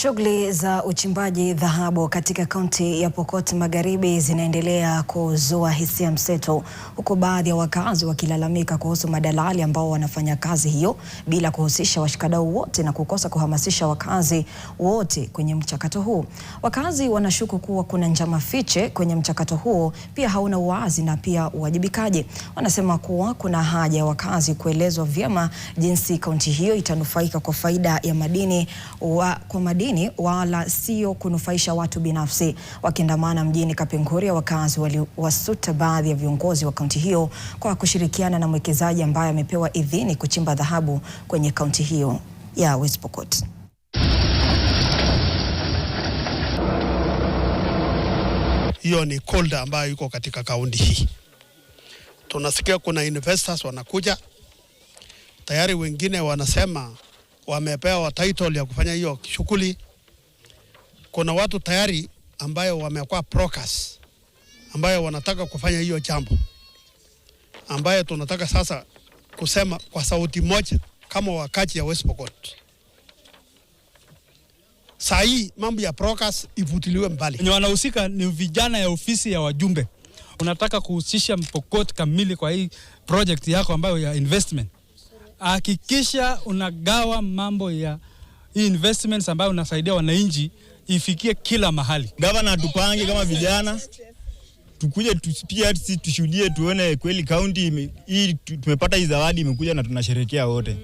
Shughuli za uchimbaji dhahabu katika kaunti ya Pokot Magharibi zinaendelea kuzua hisia mseto, huku baadhi ya wakazi wakilalamika kuhusu madalali ambao wanafanya kazi hiyo bila kuhusisha washikadau wote na kukosa kuhamasisha wakazi wote kwenye mchakato huu. Wakazi wanashuku kuwa kuna njama fiche kwenye mchakato huo, pia hauna uwazi na pia uwajibikaji. Wanasema kuwa kuna haja ya wakazi kuelezwa vyema jinsi kaunti hiyo itanufaika kwa faida ya madini wala sio kunufaisha watu binafsi. Wakiandamana mjini Kapenguria, wakazi waliwasuta baadhi ya viongozi wa kaunti hiyo kwa kushirikiana na mwekezaji ambaye amepewa idhini kuchimba dhahabu kwenye kaunti hiyo ya West Pokot. Hiyo ni kolda ambayo iko katika kaunti hii. Tunasikia kuna investors wanakuja. Tayari wengine wanasema wamepewa title ya kufanya hiyo shughuli. Kuna watu tayari ambayo wamekuwa brokers ambayo wanataka kufanya hiyo jambo, ambayo tunataka sasa kusema kwa sauti moja kama wakazi ya West Pokot. Saa hii mambo ya brokers ivutiliwe mbali. Wenye wanahusika ni vijana ya ofisi ya wajumbe. Unataka kuhusisha Pokot kamili kwa hii project yako ambayo ya investment. Hakikisha unagawa mambo ya hii investments ambayo unasaidia wananchi ifikie kila mahali. Gavana tupange kama vijana, tukuje pia tushuhudie, tuone kweli kaunti hii tumepata hii zawadi imekuja na tunasherehekea wote.